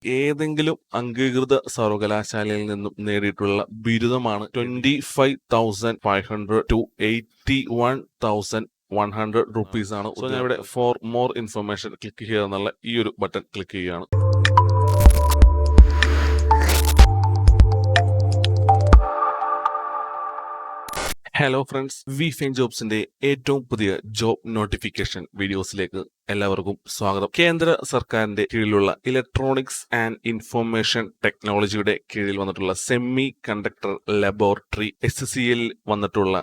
ഏതെങ്കിലും അംഗീകൃത സർവകലാശാലയിൽ നിന്നും നേടിയിട്ടുള്ള ബിരുദമാണ് 25,500 to 81,100 rupees ആണ്. സോ ഞാൻ ഇവിടെ ഫോർ മോർ ഇൻഫർമേഷൻ ക്ലിക്ക് ചെയ്യുക എന്നുള്ള ഈ ഒരു ബട്ടൺ ക്ലിക്ക് ചെയ്യുകയാണ്. ഹലോ ഫ്രണ്ട്സ്, വി ഫൈൻ ജോബ്സിന്റെ ഏറ്റവും പുതിയ ജോബ് നോട്ടിഫിക്കേഷൻ വീഡിയോസിലേക്ക് എല്ലാവർക്കും സ്വാഗതം. കേന്ദ്ര സർക്കാരിന്റെ കീഴിലുള്ള ഇലക്ട്രോണിക്സ് ആൻഡ് ഇൻഫർമേഷൻ ടെക്നോളജിയുടെ കീഴിൽ വന്നിട്ടുള്ള സെമി കണ്ടക്ടർ ലബോറട്ടറി SCL വന്നിട്ടുള്ള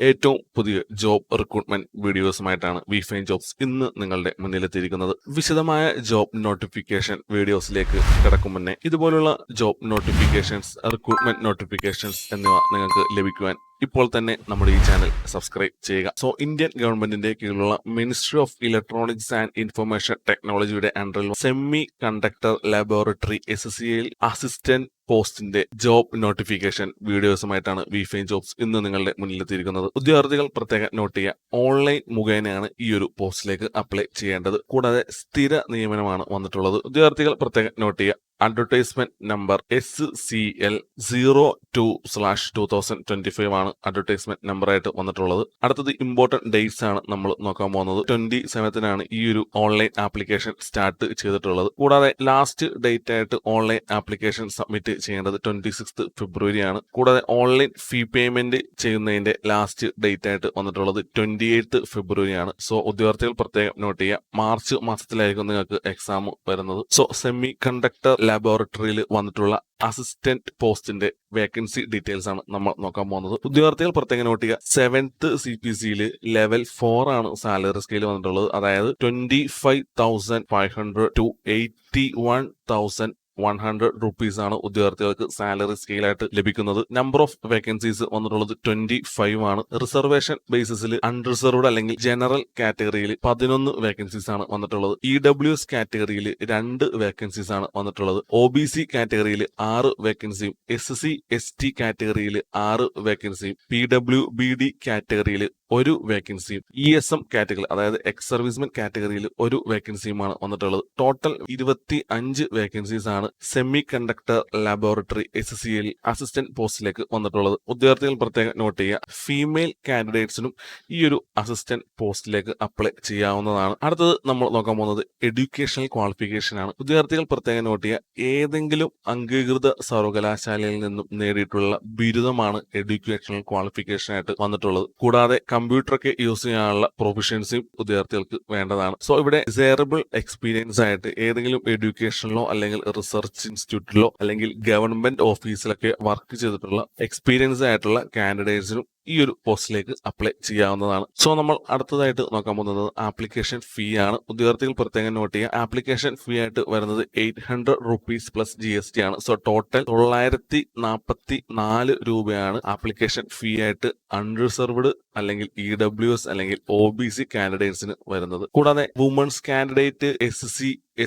ഏറ്റവും പുതിയ ജോബ് റിക്രൂട്ട്മെന്റ് വീഡിയോസുമായിട്ടാണ് വി ഫൈൻ ജോബ്സ് ഇന്ന് നിങ്ങളുടെ മുന്നിലെത്തിയിരിക്കുന്നത്. വിശദമായ ജോബ് നോട്ടിഫിക്കേഷൻ വീഡിയോസിലേക്ക് കിടക്കും മുന്നേ ഇതുപോലുള്ള ജോബ് നോട്ടിഫിക്കേഷൻസ്, റിക്രൂട്ട്മെന്റ് നോട്ടിഫിക്കേഷൻസ് എന്നിവ നിങ്ങൾക്ക് ലഭിക്കുവാൻ ഇപ്പോൾ തന്നെ നമ്മുടെ ഈ ചാനൽ സബ്സ്ക്രൈബ് ചെയ്യുക. സോ ഇന്ത്യൻ ഗവൺമെന്റിന്റെ കീഴിലുള്ള ministry of electronics and information ടെക്നോളജിയുടെ അണ്ടറിൽ semiconductor laboratory SCL assistant പോസ്റ്റിന്റെ ജോബ് നോട്ടിഫിക്കേഷൻ വീഡിയോസുമായിട്ടാണ് വി ഫൈൻ ജോബ്സ് ഇന്ന് നിങ്ങളുടെ മുന്നിലെത്തിയിരിക്കുന്നത്. ഉദ്യോഗാർത്ഥികൾ പ്രത്യേകം നോട്ട് ചെയ്യുക, ഓൺലൈൻ മുഖേനയാണ് ഈ ഒരു പോസ്റ്റിലേക്ക് അപ്ലൈ ചെയ്യേണ്ടത്. കൂടാതെ സ്ഥിര നിയമനമാണ് വന്നിട്ടുള്ളത്. ഉദ്യോഗാർത്ഥികൾ പ്രത്യേകം നോട്ട് ചെയ്യുക, അഡ്വർടൈസ്മെന്റ് നമ്പർ SCL 02/2025 ആണ് അഡ്വർടൈസ്മെന്റ് നമ്പറായിട്ട് വന്നിട്ടുള്ളത്. അടുത്തത് ഇമ്പോർട്ടന്റ് ഡേറ്റ്സ് ആണ് നമ്മൾ നോക്കാൻ പോകുന്നത്. 27-നാണ് ഈ ഒരു ഓൺലൈൻ ആപ്ലിക്കേഷൻ സ്റ്റാർട്ട് ചെയ്തിട്ടുള്ളത്. കൂടാതെ ലാസ്റ്റ് ഡേറ്റ് ആയിട്ട് ഓൺലൈൻ ആപ്ലിക്കേഷൻ സബ്മിറ്റ് ചെയ്യേണ്ടത് 26 ഫെബ്രുവരി ആണ്. കൂടാതെ ഓൺലൈൻ ഫീ പേയ്മെന്റ് ചെയ്യുന്നതിന്റെ ലാസ്റ്റ് ഡേറ്റ് ആയിട്ട് വന്നിട്ടുള്ളത് 28 ഫെബ്രുവരി ആണ്. സോ ഉദ്യോഗാർത്ഥികൾ പ്രത്യേകം നോട്ട് ചെയ്യുക, മാർച്ച് മാസത്തിലായിരിക്കും നിങ്ങൾക്ക് എക്സാം വരുന്നത്. സോ സെമി കണ്ടക്ടർ ലാബോറട്ടറിയിൽ വന്നിട്ടുള്ള അസിസ്റ്റന്റ് പോസ്റ്റിന്റെ വേക്കൻസി ഡീറ്റെയിൽസ് ആണ് നമ്മൾ നോക്കാൻ പോകുന്നത്. ഉദ്യോഗാർത്ഥികൾ പ്രത്യേകം നോട്ട് ചെയ്യുക, 7th CPCയിൽ ലെവൽ 4 ആണ് സാലറി സ്കെയിൽ വന്നിട്ടുള്ളത്. അതായത് 25,500 to 81,100 rupees ആണ് ഉദ്യോഗാർത്ഥികൾക്ക് സാലറി സ്കെയിൽ ആയിട്ട് ലഭിക്കുന്നത്. നമ്പർ ഓഫ് വേക്കൻസീസ് വന്നിട്ടുള്ളത് 25 ആണ്. റിസർവേഷൻ ബേസിസിൽ അൺറിസർവ്ഡ് അല്ലെങ്കിൽ ജനറൽ കാറ്റഗറിയിൽ 11 വേക്കൻസീസ് ആണ് വന്നിട്ടുള്ളത്. EWS കാറ്റഗറിയിൽ 2 വേക്കൻസീസ് ആണ് വന്നിട്ടുള്ളത്. OBC കാറ്റഗറിയിൽ 6 വേക്കൻസിയും SC ST കാറ്റഗറിയിൽ 6 വേക്കൻസിയും PWBD കാറ്റഗറിയിൽ 1 വേക്കൻസിയും ESM കാറ്റഗറി അതായത് എക്സ് സർവീസ്മെൻ കാറ്റഗറിയിൽ 1 വേക്കൻസിയുമാണ് വന്നിട്ടുള്ളത്. ടോട്ടൽ 25 വേക്കൻസീസ് ആണ് semi conductor laboratory SCL assistant പോസ്റ്റിലേക്ക് വന്നിട്ടുള്ളത്. ഉദ്യോഗാർത്ഥികൾ പ്രത്യേകം നോട്ട് ചെയ്യുക, ഫീമെയിൽ കാൻഡിഡേറ്റ്സിനും ഈ ഒരു അസിസ്റ്റന്റ് പോസ്റ്റിലേക്ക് അപ്ലൈ ചെയ്യാവുന്നതാണ്. അടുത്തത് നമ്മൾ നോക്കാൻ പോകുന്നത് എഡ്യൂക്കേഷണൽ ക്വാളിഫിക്കേഷൻ ആണ്. ഉദ്യോഗാർത്ഥികൾ പ്രത്യേകം നോട്ട് ചെയ്യുക, ഏതെങ്കിലും അംഗീകൃത സർവകലാശാലയിൽ നിന്നും നേടിയിട്ടുള്ള ബിരുദമാണ് എഡ്യൂക്കേഷണൽ ക്വാളിഫിക്കേഷൻ ആയിട്ട് വന്നിട്ടുള്ളത്. കൂടാതെ കമ്പ്യൂട്ടറൊക്കെ യൂസ് ചെയ്യാനുള്ള പ്രൊഫഷൻസിയും ഉദ്യോഗാർത്ഥികൾക്ക് വേണ്ടതാണ്. സോ ഇവിടെ ഡിസൈറബിൾ എക്സ്പീരിയൻസ് ആയിട്ട് ഏതെങ്കിലും എഡ്യൂക്കേഷനിലോ അല്ലെങ്കിൽ റിസർച്ച് ഇൻസ്റ്റിറ്റ്യൂട്ടിലോ അല്ലെങ്കിൽ ഗവൺമെന്റ് ഓഫീസിലൊക്കെ വർക്ക് ചെയ്തിട്ടുള്ള എക്സ്പീരിയൻസ് ആയിട്ടുള്ള കാൻഡിഡേറ്റ്സിനും ഈ ഒരു പോസ്റ്റിലേക്ക് അപ്ലൈ ചെയ്യാവുന്നതാണ്. സോ നമ്മൾ അടുത്തതായിട്ട് നോക്കാൻ പോകുന്നത് ആപ്ലിക്കേഷൻ ഫീ ആണ്. ഉദ്യോഗാർത്ഥികൾ പ്രത്യേകം നോട്ട് ചെയ്യുക, ആപ്ലിക്കേഷൻ ഫീ ആയിട്ട് വരുന്നത് 800 rupees പ്ലസ് GST ആണ്. സോ ടോട്ടൽ 944 രൂപയാണ് ആപ്ലിക്കേഷൻ ഫീ ആയിട്ട് അൺറിസർവ്ഡ് അല്ലെങ്കിൽ EWS അല്ലെങ്കിൽ OBC കാൻഡിഡേറ്റ്സിന് വരുന്നത്. കൂടാതെ വുമൺസ് കാൻഡിഡേറ്റ്, SC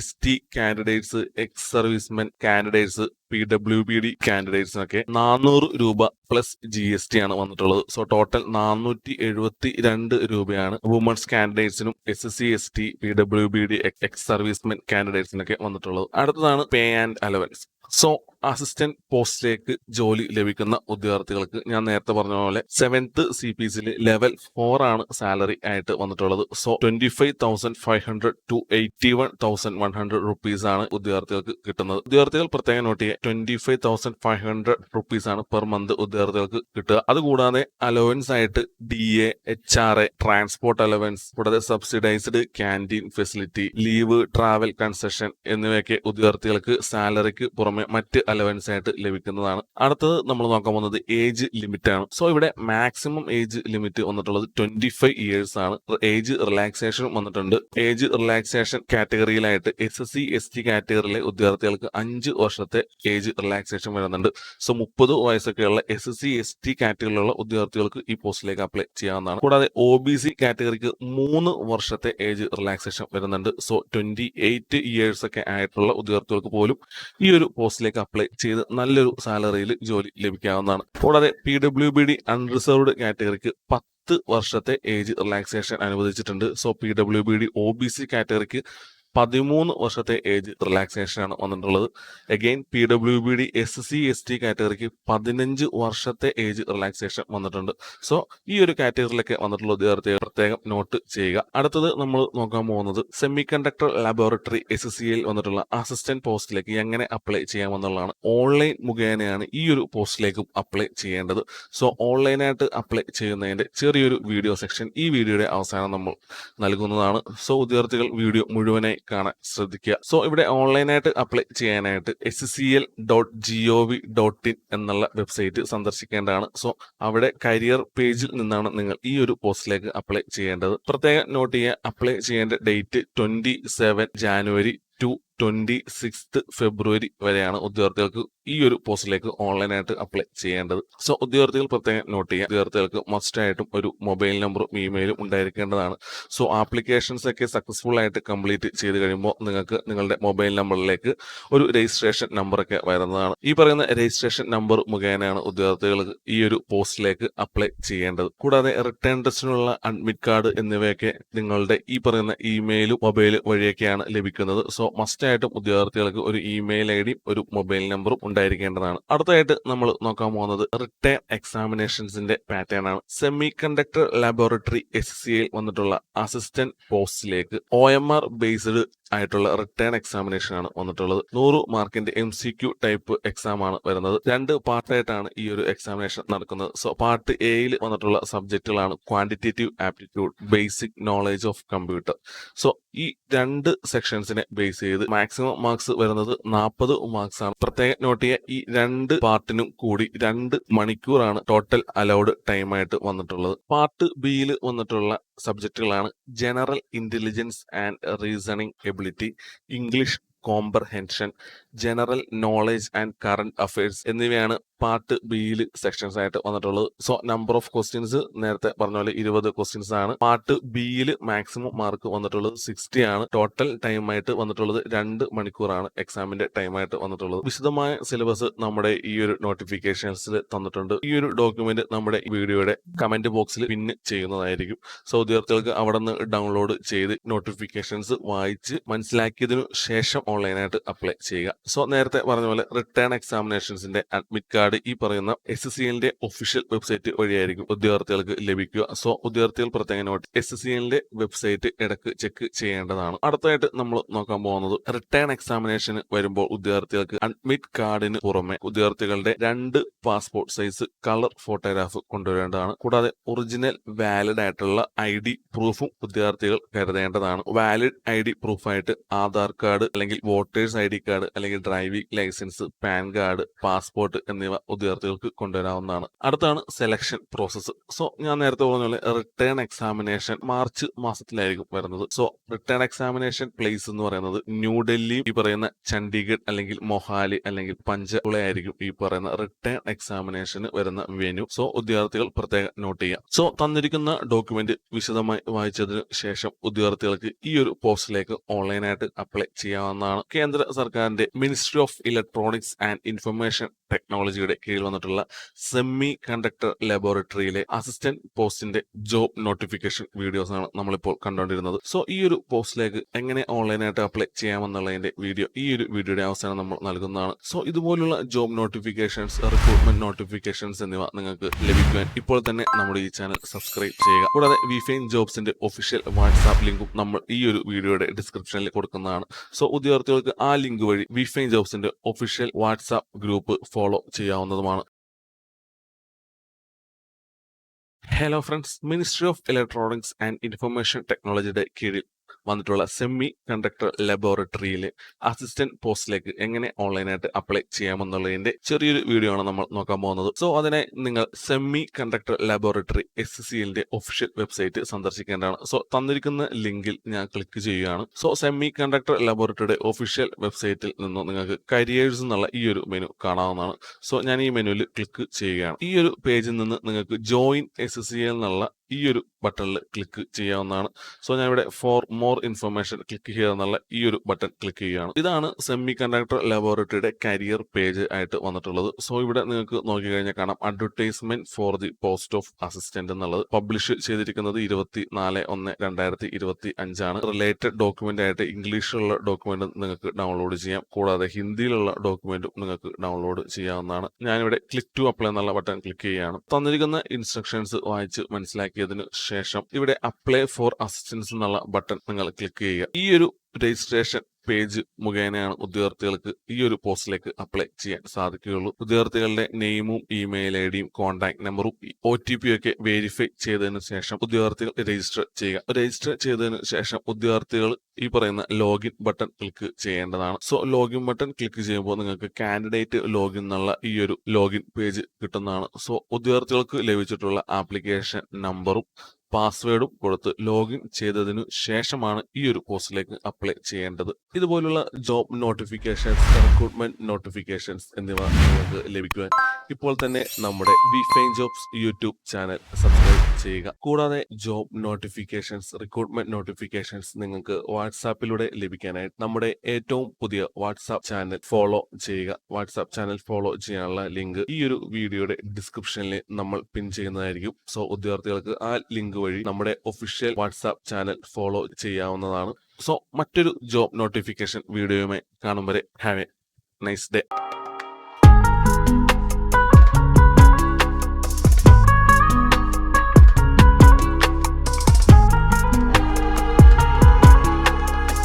ST കാൻഡിഡേറ്റ്സ്, എക്സ് സർവീസ്മെൻ കാൻഡിഡേറ്റ്സ്, PWBD കാൻഡിഡേറ്റ്സിനൊക്കെ 400 രൂപ പ്ലസ് GST ആണ് വന്നിട്ടുള്ളത്. സോ ടോട്ടൽ 472 രൂപയാണ് വുമൺസ് കാൻഡിഡേറ്റ്സിനും SC ST PWBD ex servicemen കാൻഡിഡേറ്റ്സിനൊക്കെ വന്നിട്ടുള്ളത്. അടുത്തതാണ് pay and allowance. So assistant പോസ്റ്റിലേക്ക് ജോലി ലഭിക്കുന്ന ഉദ്യോഗാർത്ഥികൾക്ക് ഞാൻ നേരത്തെ പറഞ്ഞ പോലെ 7th CPCയിൽ ലെവൽ 4 ആണ് സാലറി ആയിട്ട് വന്നിട്ടുള്ളത്. സോ 25,500 to 81,100 rupees ആണ് ഉദ്യോഗാർത്ഥികൾക്ക് കിട്ടുന്നത്. ഉദ്യോഗാർത്ഥികൾ പ്രത്യേകം നോട്ട് ചെയ്യുക, 25,500 rupees ആണ് പെർ മന്ത് ഉദ്യോഗാർത്ഥികൾക്ക് കിട്ടുക. അതുകൂടാതെ അലവൻസ് ആയിട്ട് DA, HRA, ട്രാൻസ്പോർട്ട് അലവൻസ്, കൂടാതെ subsidised canteen facility, leave, travel concession എന്നിവയൊക്കെ ഉദ്യോഗാർത്ഥികൾക്ക് സാലറിക്ക് പുറമെ മറ്റ് അലവൻസ് ആയിട്ട് ലഭിക്കുന്നതാണ്. അടുത്തത് നമ്മൾ നോക്കാൻ പോകുന്നത് ഏജ് ലിമിറ്റ് ആണ്. സോ ഇവിടെ മാക്സിമം ഏജ് ലിമിറ്റ് വന്നിട്ടുള്ളത് 25 years ആണ്. ഏജ് റിലാക്സേഷനും വന്നിട്ടുണ്ട്. ഏജ് റിലാക്സേഷൻ കാറ്റഗറിയിലായിട്ട് SC ST കാറ്റഗറിയിലെ ഉദ്യോഗാർത്ഥികൾക്ക് 5 വർഷത്തെ ഏജ് റിലാക്സേഷൻ വരുന്നുണ്ട്. സോ 30 വയസ്സൊക്കെയുള്ള SC ST കാറ്റഗറിയിലുള്ള ഉദ്യോഗാർത്ഥികൾക്ക് ഈ പോസ്റ്റിലേക്ക് അപ്ലൈ ചെയ്യാവുന്നതാണ്. കൂടാതെ OBC കാറ്റഗറിക്ക് 3 വർഷത്തെ ഏജ് റിലാക്സേഷൻ വരുന്നുണ്ട്. സോ 28 years ഒക്കെ ആയിട്ടുള്ള ഉദ്യോഗാർത്ഥികൾക്ക് പോലും ഈ ഒരു പോസ്റ്റിലേക്ക് അപ്ലൈ ചെയ്ത് നല്ലൊരു സാലറിയിൽ ജോലി ലഭിക്കാവുന്നതാണ്. കൂടാതെ PWBD അൺറിസർവ്ഡ് കാറ്റഗറിക്ക് 10 വർഷത്തെ ഏജ് റിലാക്സേഷൻ അനുവദിച്ചിട്ടുണ്ട്. സോ PWBD OBC കാറ്റഗറിക്ക് 13 വർഷത്തെ ഏജ് റിലാക്സേഷൻ ആണ് വന്നിട്ടുള്ളത്. അഗെയിൻ PWBD SC/ST കാറ്റഗറിക്ക് 15 വർഷത്തെ ഏജ് റിലാക്സേഷൻ വന്നിട്ടുണ്ട്. സോ ഈ ഒരു കാറ്റഗറിയിലൊക്കെ വന്നിട്ടുള്ള ഉദ്യോഗാർത്ഥികൾ പ്രത്യേകം നോട്ട് ചെയ്യുക. അടുത്തത് നമ്മൾ നോക്കാൻ പോകുന്നത് സെമി കണ്ടക്ടർ ലബോറട്ടറി SCL വന്നിട്ടുള്ള അസിസ്റ്റന്റ് പോസ്റ്റിലേക്ക് എങ്ങനെ അപ്ലൈ ചെയ്യാമെന്നുള്ളതാണ്. ഓൺലൈൻ മുഖേനയാണ് ഈ ഒരു പോസ്റ്റിലേക്കും അപ്ലൈ ചെയ്യേണ്ടത്. സോ ഓൺലൈനായിട്ട് അപ്ലൈ ചെയ്യുന്നതിന്റെ ചെറിയൊരു വീഡിയോ സെക്ഷൻ ഈ വീഡിയോയുടെ അവസാനം നമ്മൾ നൽകുന്നതാണ്. സോ ഉദ്യോഗാർത്ഥികൾ വീഡിയോ മുഴുവനായി കാണാൻ ശ്രദ്ധിക്കുക. സോ ഇവിടെ ഓൺലൈനായിട്ട് അപ്ലൈ ചെയ്യാനായിട്ട് scl.gov.in എന്നുള്ള വെബ്സൈറ്റ് സന്ദർശിക്കേണ്ടതാണ്. സോ അവിടെ കരിയർ പേജിൽ നിന്നാണ് നിങ്ങൾ ഈ ഒരു പോസ്റ്റിലേക്ക് അപ്ലൈ ചെയ്യേണ്ടത്. പ്രത്യേകം നോട്ട് ചെയ്യുക, അപ്ലൈ ചെയ്യേണ്ട ഡേറ്റ് 27 ജാനുവരി ടു 26 ഫെബ്രുവരി വരെയാണ് ഉദ്യോഗാർത്ഥികൾക്ക് ഈ ഒരു പോസ്റ്റിലേക്ക് ഓൺലൈനായിട്ട് അപ്ലൈ ചെയ്യേണ്ടത്. സോ ഉദ്യോഗാർത്ഥികൾ പ്രത്യേകം നോട്ട് ചെയ്യുക, ഉദ്യോഗാർത്ഥികൾക്ക് മസ്റ്റ് ആയിട്ടും ഒരു മൊബൈൽ നമ്പറും ഇമെയിലും ഉണ്ടായിരിക്കേണ്ടതാണ്. സോ ആപ്ലിക്കേഷൻസ് ഒക്കെ സക്സസ്ഫുൾ ആയിട്ട് കംപ്ലീറ്റ് ചെയ്ത് കഴിയുമ്പോൾ നിങ്ങൾക്ക് നിങ്ങളുടെ മൊബൈൽ നമ്പറിലേക്ക് ഒരു രജിസ്ട്രേഷൻ നമ്പറൊക്കെ വരുന്നതാണ്. ഈ പറയുന്ന രജിസ്ട്രേഷൻ നമ്പർ മുഖേനയാണ് ഉദ്യോഗാർത്ഥികൾക്ക് ഈ ഒരു പോസ്റ്റിലേക്ക് അപ്ലൈ ചെയ്യേണ്ടത്. കൂടാതെ റിട്ടേൺ ടെസ്റ്റിനുള്ള അഡ്മിറ്റ് കാർഡ് എന്നിവയൊക്കെ നിങ്ങളുടെ ഈ പറയുന്ന ഇമെയിലും മൊബൈൽ വഴിയൊക്കെയാണ് ലഭിക്കുന്നത്. സോ മസ്റ്റ് ആയിട്ടും ഉദ്യോഗാർത്ഥികൾക്ക് ഒരു ഇമെയിൽ ID ഒരു മൊബൈൽ നമ്പറും ഉണ്ടായിരിക്കേണ്ടതാണ്. അടുത്തതായിട്ട് നമ്മൾ നോക്കാൻ പോകുന്നത് റിട്ടേൺ എക്സാമിനേഷൻസിന്റെ പാറ്റേൺ ആണ്. സെമി കണ്ടക്ടർ ലബോറട്ടറി SCL വന്നിട്ടുള്ള അസിസ്റ്റന്റ് പോസ്റ്റിലേക്ക് OMR ബേസ്ഡ് ആയിട്ടുള്ള റിട്ടേൺ എക്സാമിനേഷൻ ആണ് വന്നിട്ടുള്ളത്. 100 മാർക്കിന്റെ MCQ ടൈപ്പ് എക്സാം ആണ് വരുന്നത്. 2 പാർട്ടായിട്ടാണ് ഈ ഒരു എക്സാമിനേഷൻ നടക്കുന്നത്. സോ പാർട്ട് എയിൽ വന്നിട്ടുള്ള സബ്ജക്റ്റുകളാണ് quantitative aptitude, basic knowledge of computer. So ഈ 2 സെക്ഷൻസിനെ ബേസ് ചെയ്ത് മാക്സിമം മാർക്സ് വരുന്നത് 40 മാർക്സ് ആണ്. പ്രത്യേകം നോട്ട് ചെയ്യുക, ഈ 2 പാർട്ടിനും കൂടി 2 മണിക്കൂറാണ് ടോട്ടൽ അലൗഡ് ടൈം ആയിട്ട് വന്നിട്ടുള്ളത്. പാർട്ട് ബിയിൽ വന്നിട്ടുള്ള സബ്ജക്റ്റുകളാണ് general intelligence and reasoning ability, English comprehension, general knowledge and current affairs എന്നിവയാണ് പാർട്ട് ബിയിൽ സെക്ഷൻസ് ആയിട്ട് വന്നിട്ടുള്ളത്. സോ നമ്പർ ഓഫ് ക്വസ്റ്റ്യൻസ് നേരത്തെ പറഞ്ഞ പോലെ 20 ക്വസ്റ്റ്യൻസ് ആണ്. പാർട്ട് ബിയിൽ മാക്സിമം മാർക്ക് വന്നിട്ടുള്ളത് 60 ആണ്. ടോട്ടൽ ടൈം ആയിട്ട് വന്നിട്ടുള്ളത് 2 മണിക്കൂറാണ് എക്സാമിന്റെ ടൈം ആയിട്ട് വന്നിട്ടുള്ളത്. വിശദമായ സിലബസ് നമ്മുടെ ഈ ഒരു നോട്ടിഫിക്കേഷൻസിൽ തന്നിട്ടുണ്ട്. ഈ ഒരു ഡോക്യുമെന്റ് നമ്മുടെ വീഡിയോയുടെ കമന്റ് ബോക്സിൽ പിൻ ചെയ്യുന്നതായിരിക്കും. സോ ഉദ്യോഗാർത്ഥികൾക്ക് അവിടെ നിന്ന് ഡൗൺലോഡ് ചെയ്ത് നോട്ടിഫിക്കേഷൻസ് വായിച്ച് മനസ്സിലാക്കിയതിനു ശേഷം ഓൺലൈനായിട്ട് അപ്ലൈ ചെയ്യുക. സോ നേരത്തെ പറഞ്ഞ പോലെ റിട്ടേൺ എക്സാമിനേഷൻസിന്റെ അഡ്മിറ്റ് കാർഡ് ഈ പറയുന്ന SCLന്റെ ഒഫീഷ്യൽ വെബ്സൈറ്റ് വഴിയായിരിക്കും ഉദ്യോഗാർത്ഥികൾക്ക് ലഭിക്കുക. സോ ഉദ്യോഗാർത്ഥികൾ പ്രത്യേകം നോട്ട് SCLന്റെ വെബ്സൈറ്റ് ഇടയ്ക്ക് ചെക്ക് ചെയ്യേണ്ടതാണ്. അടുത്തായിട്ട് നമ്മൾ നോക്കാൻ പോകുന്നത് റിട്ടേൺ എക്സാമിനേഷന് വരുമ്പോൾ ഉദ്യോഗാർത്ഥികൾക്ക് അഡ്മിറ്റ് കാർഡിന് പുറമെ ഉദ്യോഗാർത്ഥികളുടെ 2 പാസ്പോർട്ട് സൈസ് കളർ ഫോട്ടോഗ്രാഫ് കൊണ്ടുവരേണ്ടതാണ്. കൂടാതെ ഒറിജിനൽ വാലിഡ് ആയിട്ടുള്ള ID പ്രൂഫും ഉദ്യോഗാർത്ഥികൾ കരുതേണ്ടതാണ്. വാലിഡ് ID പ്രൂഫായിട്ട് ആധാർ കാർഡ് അല്ലെങ്കിൽ വോട്ടേഴ്സ് ID കാർഡ് അല്ലെങ്കിൽ driving licence, PAN card, passport എന്നിവ ഉദ്യോഗാർത്ഥികൾക്ക് കൊണ്ടുവരാവുന്നതാണ്. അടുത്താണ് സെലക്ഷൻ പ്രോസസ്സ്. സോ ഞാൻ നേരത്തെ പറഞ്ഞ പോലെ റിട്ടേൺ എക്സാമിനേഷൻ മാർച്ച് മാസത്തിലായിരിക്കും വരുന്നത്. സോ റിട്ടേൺ എക്സാമിനേഷൻ പ്ലേസ് എന്ന് പറയുന്നത് ന്യൂഡൽഹി, ഈ പറയുന്ന ചണ്ഡീഗഡ് അല്ലെങ്കിൽ മൊഹാലി അല്ലെങ്കിൽ പഞ്ചകുള ആയിരിക്കും ഈ പറയുന്ന റിട്ടേൺ എക്സാമിനേഷന് വരുന്ന വെന്യൂ. സോ ഉദ്യോഗാർത്ഥികൾ പ്രത്യേകം നോട്ട് ചെയ്യുക. സോ തന്നിരിക്കുന്ന ഡോക്യുമെന്റ് വിശദമായി വായിച്ചതിന് ശേഷം ഉദ്യോഗാർത്ഥികൾക്ക് ഈ ഒരു പോസ്റ്റിലേക്ക് ഓൺലൈനായിട്ട് അപ്ലൈ ചെയ്യാവുന്നതാണ്. കേന്ദ്ര സർക്കാരിന്റെ ministry of electronics and information ടെക്നോളജിയുടെ കീഴിൽ വന്നിട്ടുള്ള സെമി കണ്ടക്ടർ ലബോറട്ടറിയിലെ അസിസ്റ്റന്റ് പോസ്റ്റിന്റെ ജോബ് നോട്ടിഫിക്കേഷൻ വീഡിയോസ് ആണ് നമ്മളിപ്പോൾ കണ്ടുകൊണ്ടിരുന്നത്. സോ ഈ ഒരു പോസ്റ്റിലേക്ക് എങ്ങനെ ഓൺലൈനായിട്ട് അപ്ലൈ ചെയ്യാമെന്നുള്ളതിന്റെ വീഡിയോ ഈ ഒരു വീഡിയോയുടെ അവസാനം നമ്മൾ നൽകുന്നതാണ്. സോ ഇതുപോലുള്ള ജോബ് നോട്ടിഫിക്കേഷൻസ്, റിക്രൂട്ട്മെന്റ് നോട്ടിഫിക്കേഷൻസ് എന്നിവ നിങ്ങൾക്ക് ലഭിക്കുവാൻ ഇപ്പോൾ തന്നെ നമ്മുടെ ഈ ചാനൽ സബ്സ്ക്രൈബ് ചെയ്യുക. കൂടാതെ വിഫൈൻ ജോബ്സിന്റെ ഒഫീഷ്യൽ വാട്സാപ്പ് ലിങ്കും നമ്മൾ ഈ ഒരു വീഡിയോയുടെ ഡിസ്ക്രിപ്ഷനിൽ കൊടുക്കുന്നതാണ്. സോ ഉദ്യോഗാർത്ഥികൾക്ക് ആ ലിങ്ക് വഴി വിഫൈൻ ജോബ്സിന്റെ ഒഫീഷ്യൽ വാട്സാപ്പ് ഗ്രൂപ്പ് ഫോളോ ചെയ്യാവുന്നതുമാണ്. Hello friends, ministry of electronics and information ടെക്നോളജിയുടെ കീഴിൽ വന്നിട്ടുള്ള സെമി കണ്ടക്ടർ ലബോറട്ടറിയിലെ അസിസ്റ്റന്റ് പോസ്റ്റിലേക്ക് എങ്ങനെ ഓൺലൈനായിട്ട് അപ്ലൈ ചെയ്യാമെന്നുള്ളതിന്റെ ചെറിയൊരു വീഡിയോ ആണ് നമ്മൾ നോക്കാൻ പോകുന്നത്. സോ അതിനെ നിങ്ങൾ സെമി കണ്ടക്ടർ ലബോറട്ടറി SCLന്റെ ഒഫീഷ്യൽ വെബ്സൈറ്റ് സന്ദർശിക്കേണ്ടതാണ്. സോ തന്നിരിക്കുന്ന ലിങ്കിൽ ഞാൻ ക്ലിക്ക് ചെയ്യുകയാണ്. സോ സെമി കണ്ടക്ടർ ലബോറട്ടറിയുടെ ഒഫീഷ്യൽ വെബ്സൈറ്റിൽ നിന്ന് നിങ്ങൾക്ക് കരിയേഴ്സ് എന്നുള്ള ഈ ഒരു മെനു കാണാവുന്നതാണ്. സോ ഞാൻ ഈ മെനുവിൽ ക്ലിക്ക് ചെയ്യുകയാണ്. ഈ ഒരു പേജിൽ നിന്ന് നിങ്ങൾക്ക് ജോയിൻ SCL എന്നുള്ള ഈ ഒരു ബട്ടണിൽ ക്ലിക്ക് ചെയ്യാവുന്നതാണ്. സോ ഞാൻ ഇവിടെ ഫോർ മോർ ഇൻഫർമേഷൻ ക്ലിക്ക് ചെയ്യുക എന്നുള്ള ഈ ഒരു ബട്ടൺ ക്ലിക്ക് ചെയ്യുകയാണ്. ഇതാണ് സെമി കണ്ടക്ടർ ലബോറട്ടറിയുടെ കരിയർ പേജ് ആയിട്ട് വന്നിട്ടുള്ളത്. സോ ഇവിടെ നിങ്ങൾക്ക് നോക്കിക്കഴിഞ്ഞാൽ കാണാം advertisement for the post of assistant എന്നുള്ളത് പബ്ലിഷ് ചെയ്തിരിക്കുന്നത് 24/1/2025 റിലേറ്റഡ് ഡോക്യുമെന്റ് ആയിട്ട് ഇംഗ്ലീഷിലുള്ള ഡോക്യുമെന്റ് നിങ്ങൾക്ക് ഡൗൺലോഡ് ചെയ്യാം. കൂടാതെ ഹിന്ദിയിലുള്ള ഡോക്യുമെന്റും നിങ്ങൾക്ക് ഡൗൺലോഡ് ചെയ്യാവുന്നതാണ്. ഞാനിവിടെ ക്ലിക്ക് ടു അപ്ലൈ എന്നുള്ള ബട്ടൺ ക്ലിക്ക് ചെയ്യുകയാണ്. തന്നിരിക്കുന്ന ഇൻസ്ട്രക്ഷൻസ് വായിച്ച് മനസ്സിലാക്കിയതിനു ശേഷം ഇവിടെ അപ്ലൈ ഫോർ അസിസ്റ്റൻസ് എന്നുള്ള ബട്ടൺ നിങ്ങൾ ക്ലിക്ക് ചെയ്യുക. ഈ ഒരു രജിസ്ട്രേഷൻ പേജ് മുഖേനയാണ് ഉദ്യോഗാർത്ഥികൾക്ക് ഈ ഒരു പോസ്റ്റിലേക്ക് അപ്ലൈ ചെയ്യാൻ സാധിക്കുകയുള്ളൂ. ഉദ്യോഗാർത്ഥികളുടെ നെയിമും ഇമെയിൽ ഐ ഡിയും കോൺടാക്ട് നമ്പറും OTP ഒക്കെ വെരിഫൈ ചെയ്തതിനു ശേഷം ഉദ്യോഗാർത്ഥികൾ രജിസ്റ്റർ ചെയ്യുക. രജിസ്റ്റർ ചെയ്തതിനു ശേഷം ഉദ്യോഗാർത്ഥികൾ ഈ പറയുന്ന ലോഗിൻ ബട്ടൺ ക്ലിക്ക് ചെയ്യേണ്ടതാണ്. സോ ലോഗിൻ ബട്ടൺ ക്ലിക്ക് ചെയ്യുമ്പോൾ നിങ്ങൾക്ക് കാൻഡിഡേറ്റ് ലോഗിൻ എന്നുള്ള ഈ ഒരു ലോഗിൻ പേജ് കിട്ടുന്നതാണ്. സോ ഉദ്യോഗാർത്ഥികൾക്ക് ലഭിച്ചിട്ടുള്ള ആപ്ലിക്കേഷൻ നമ്പറും പാസ്വേഡും കൊടുത്ത് ലോഗിൻ ചെയ്തതിനു ശേഷമാണ് ഈ ഒരു പോസ്റ്റിലേക്ക് അപ്ലൈ ചെയ്യേണ്ടത്. ഇതുപോലുള്ള ജോബ് നോട്ടിഫിക്കേഷൻസ്, റിക്രൂട്ട്മെന്റ് നോട്ടിഫിക്കേഷൻസ് എന്നിവ നിങ്ങൾക്ക് ലഭിക്കുവാൻ ഇപ്പോൾ തന്നെ നമ്മുടെ വിഫൈൻ ജോബ്സ് യൂട്യൂബ് ചാനൽ സബ്സ്ക്രൈബ് ചെയ്യുക. കൂടാതെ ജോബ് നോട്ടിഫിക്കേഷൻസ്, റിക്രൂട്ട്മെന്റ് നോട്ടിഫിക്കേഷൻസ് നിങ്ങൾക്ക് വാട്സാപ്പിലൂടെ ലഭിക്കാനായിട്ട് നമ്മുടെ ഏറ്റവും പുതിയ വാട്സാപ്പ് ചാനൽ ഫോളോ ചെയ്യുക. വാട്സാപ്പ് ചാനൽ ഫോളോ ചെയ്യാനുള്ള ലിങ്ക് ഈ ഒരു വീഡിയോയുടെ ഡിസ്ക്രിപ്ഷനിൽ നമ്മൾ പിൻ ചെയ്യുന്നതായിരിക്കും. സോ ഉദ്യോഗാർത്ഥികൾക്ക് ആ ലിങ്ക് വഴി നമ്മുടെ ഒഫീഷ്യൽ വാട്സാപ്പ് ചാനൽ ഫോളോ ചെയ്യാവുന്നതാണ്. സോ മറ്റൊരു ജോബ് നോട്ടിഫിക്കേഷൻ വീഡിയോയുമായി കാണും വരെ ഹാവ് എ നൈസ് ഡേ.